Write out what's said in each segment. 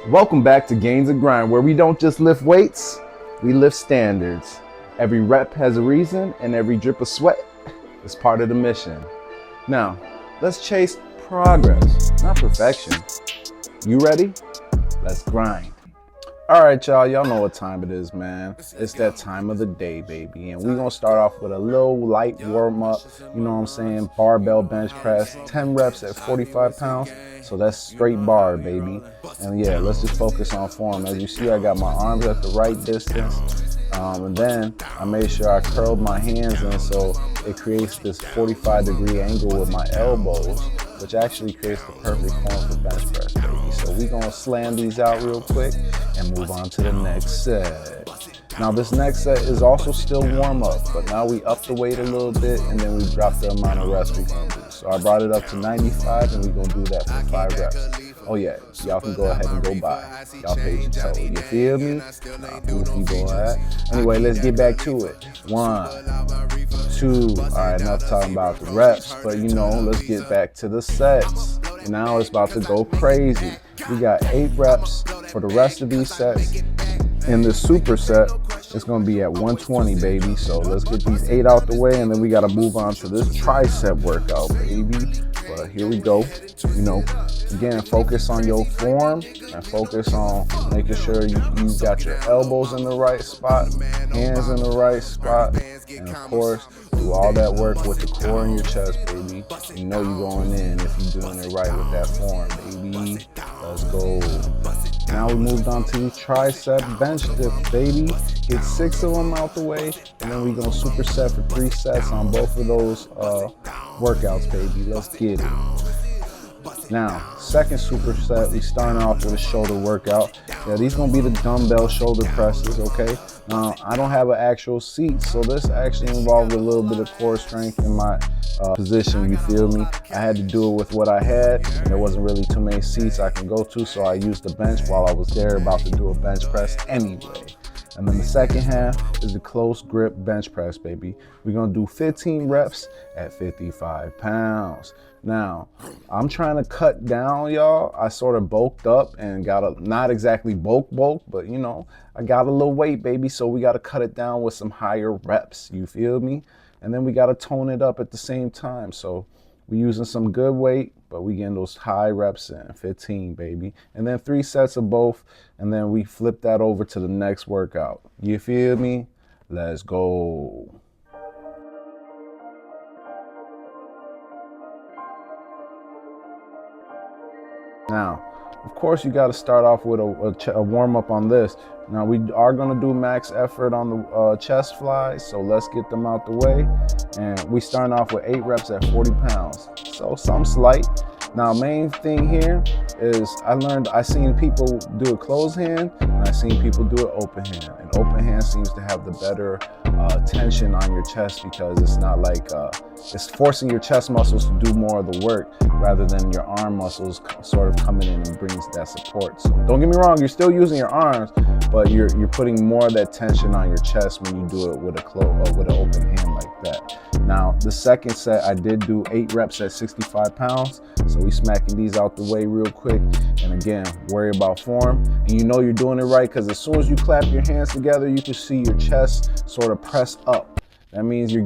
Welcome back to Gains and Grind, where we don't just lift weights, we lift standards. Every rep has a reason, and every drip of sweat is part of the mission. Now, let's chase progress, not perfection. You ready? Let's grind. All right, y'all know what time it is, man. It's that time of the day, baby. And we're going to start off with a little light warm up, you know what I'm saying? Barbell bench press, 10 reps at 45 pounds. So that's straight bar, baby. And yeah, let's just focus on form. As you see, I got my arms at the right distance. And then I made sure I curled my hands in so it creates this 45-degree angle with my elbows, which actually creates the perfect form for bench press, baby. So we're gonna slam these out real quick and move on to the next set. Now this next set is also still warm up, but now we up the weight a little bit and then we drop the amount of reps we can do. So I brought it up to 95 and we're gonna do that for 5 reps. Oh yeah, y'all can go ahead and go by. Y'all paid your toll. You feel me? Nah, goofy boy. Anyway, let's get back to it. 1, 2. All right, enough talking about the reps, but let's get back to the sets. And now it's about to go crazy. We got 8 reps for the rest of these sets. In this superset, it's going to be at 120, baby. So let's get these 8 out the way, and then we got to move on to this tricep workout, baby. But here we go. Again, focus on your form and focus on making sure you got your elbows in the right spot, hands in the right spot, and of course, do all that work with the core in your chest, baby. You know you're going in if you're doing it right with that form, baby. Let's go. Now we moved on to the tricep bench dips, baby. Get 6 of them out the way, and then we're going to superset for 3 sets on both of those workouts, baby. Let's get it. Now, second superset, we starting off with a shoulder workout. Yeah, these gonna be the dumbbell shoulder presses, okay? Now, I don't have an actual seat, so this actually involved a little bit of core strength in my position, you feel me? I had to do it with what I had. There wasn't really too many seats I can go to, so I used the bench while I was there about to do a bench press anyway. And then the second half is the close grip bench press, baby. We're gonna do 15 reps at 55 pounds. Now, I'm trying to cut down, y'all. I sort of bulked up and got not exactly bulk, but I got a little weight, baby. So we gotta cut it down with some higher reps, you feel me? And then we gotta tone it up at the same time. So we're using some good weight, but we getting those high reps in, 15, baby. And then 3 sets of both, and then we flip that over to the next workout. You feel me? Let's go. Now, of course, you got to start off with a warm-up on this. Now, we are going to do max effort on the chest flies, so let's get them out the way. And we starting off with 8 reps at 40 pounds, so something slight. Now, main thing here is I seen people do a closed hand, and I seen people do an open hand. And open hand seems to have the better tension on your chest because it's not like it's forcing your chest muscles to do more of the work rather than your arm muscles sort of coming in and brings that support. So don't get me wrong, you're still using your arms, but you're putting more of that tension on your chest when you do it with with an open hand like that. Now, the second set, I did do 8 reps at 65 pounds. So we smacking these out the way real quick. And again, worry about form. And you're doing it right because as soon as you clap your hands together, you can see your chest sort of press up. That means you're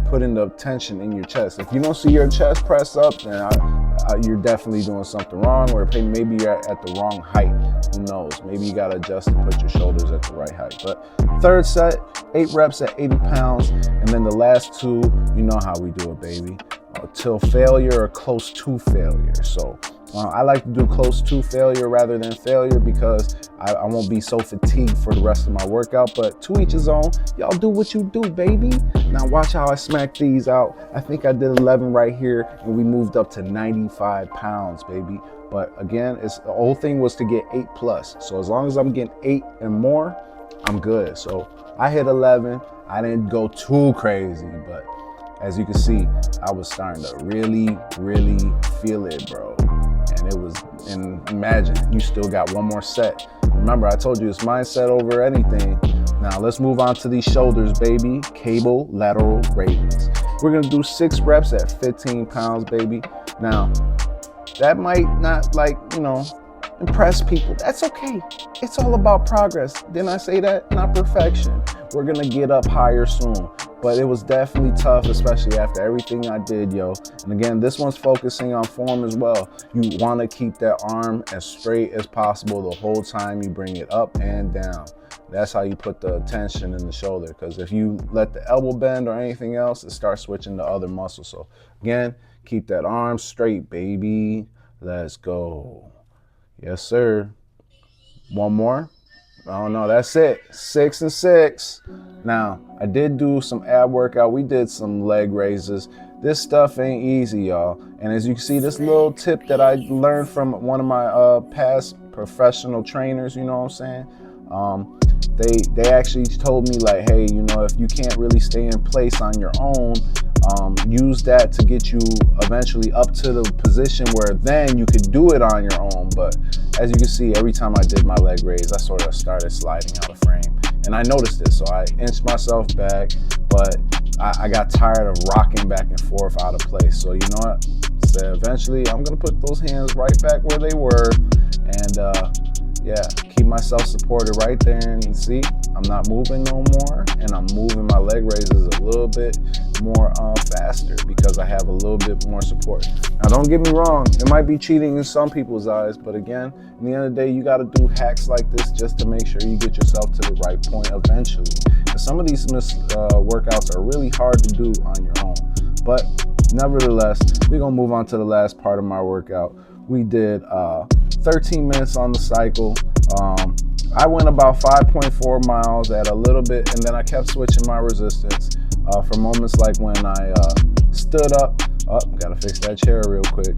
putting the tension in your chest. If you don't see your chest press up, then you're definitely doing something wrong, or maybe you're at the wrong height. Who knows? Maybe you gotta adjust and put your shoulders at the right height. But third set, 8 reps at 80 pounds, and then the last 2, you know how we do it, baby. Till failure or close to failure. So I like to do close to failure rather than failure because I won't be so fatigued for the rest of my workout, but to each his own. Y'all do what you do, baby. Now watch how I smack these out. I think I did 11 right here, and we moved up to 95 pounds, baby. But again, the whole thing was to get 8 plus. So as long as I'm getting 8 and more, I'm good. So I hit 11. I didn't go too crazy, but as you can see, I was starting to really, really feel it, bro. And imagine, you still got one more set. Remember, I told you it's mindset over anything. Now let's move on to these shoulders, baby. Cable lateral raises. We're gonna do 6 reps at 15 pounds, baby. Now, that might not impress people. That's okay. It's all about progress. Didn't I say that? Not perfection. We're gonna get up higher soon. But it was definitely tough, especially after everything I did, yo. And again, this one's focusing on form as well. You wanna keep that arm as straight as possible the whole time you bring it up and down. That's how you put the tension in the shoulder, because if you let the elbow bend or anything else, it starts switching to other muscles. So again, keep that arm straight, baby. Let's go. Yes, sir. One more. Oh no, that's it. 6 and 6. Now, I did do some ab workout. We did some leg raises. This stuff ain't easy, y'all. And as you can see, this little tip that I learned from one of my past professional trainers, you know what I'm saying? They actually told me, like, hey, you know, if you can't really stay in place on your own, use that to get you eventually up to the position where then you could do it on your own. But as you can see, every time I did my leg raise, I sort of started sliding out of frame. And I noticed it, so I inched myself back, but I got tired of rocking back and forth out of place. So you know what? So eventually I'm gonna put those hands right back where they were, and yeah, keep myself supported right there. And see, I'm not moving no more, and I'm moving my leg raises a little bit more faster because I have a little bit more support. Now, don't get me wrong, it might be cheating in some people's eyes, but again, in the end of the day, you got to do hacks like this just to make sure you get yourself to the right point eventually. And some of these workouts are really hard to do on your own, but nevertheless, we're gonna move on to the last part of my workout. We did 13 minutes on the cycle. I went about 5.4 miles at a little bit, and then I kept switching my resistance for moments like when I stood up. Oh, gotta fix that chair real quick.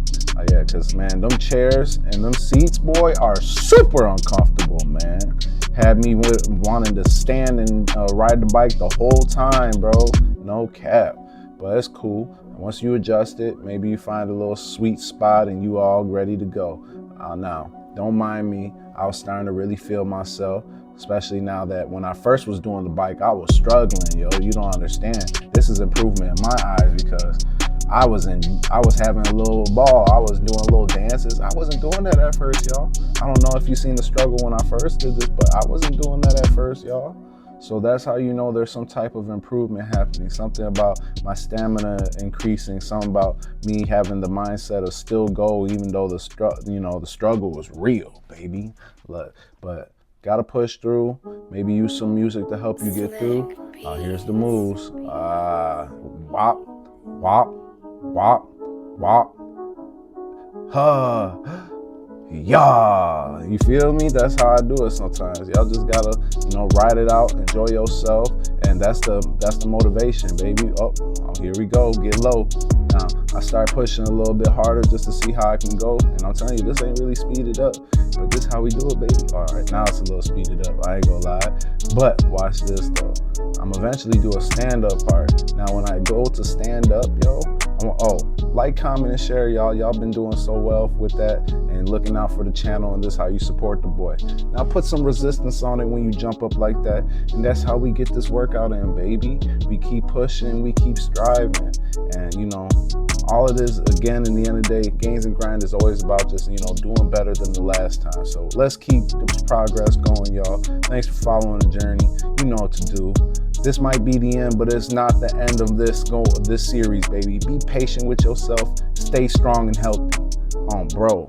Yeah, because, man, them chairs and them seats, boy, are super uncomfortable, man. Had me wanting to stand and ride the bike the whole time, bro. No cap. But it's cool. Once you adjust it, maybe you find a little sweet spot and you all ready to go. Now, don't mind me. I was starting to really feel myself, especially now that when I first was doing the bike, I was struggling, yo. You don't understand. This is improvement in my eyes because I was having a little ball. I was doing little dances. I wasn't doing that at first, y'all. I don't know if you seen the struggle when I first did this, but I wasn't doing that at first, y'all. So that's how you know there's some type of improvement happening. Something about my stamina increasing. Something about me having the mindset of still go, even though the struggle was real, baby. But gotta push through. Maybe use some music to help you get through. Here's the moves. Wop, wop, wop, wop. Yeah, you feel me? That's how I do it sometimes. Y'all just gotta, ride it out, enjoy yourself, and that's the motivation, baby. Oh, here we go, get low. Now, I start pushing a little bit harder just to see how I can go, and I'm telling you, this ain't really speeded up, but this is how we do it, baby. All right, now it's a little speeded up, I ain't gonna lie, but watch this, though. I'm eventually do a stand-up part. Now, when I go to stand up, yo, like, comment, and share, y'all. Y'all been doing so well with that and looking out for the channel, and this is how you support the boy. Now put some resistance on it when you jump up like that, and that's how we get this workout in, baby. We keep pushing, we keep striving, and all of this, again, in the end of the day, gains and grind is always about just, doing better than the last time. So let's keep the progress going, y'all. Thanks for following the journey. You know what to do. This might be the end, but it's not the end of this series, baby. Be patient with yourself. Stay strong and healthy. Bro.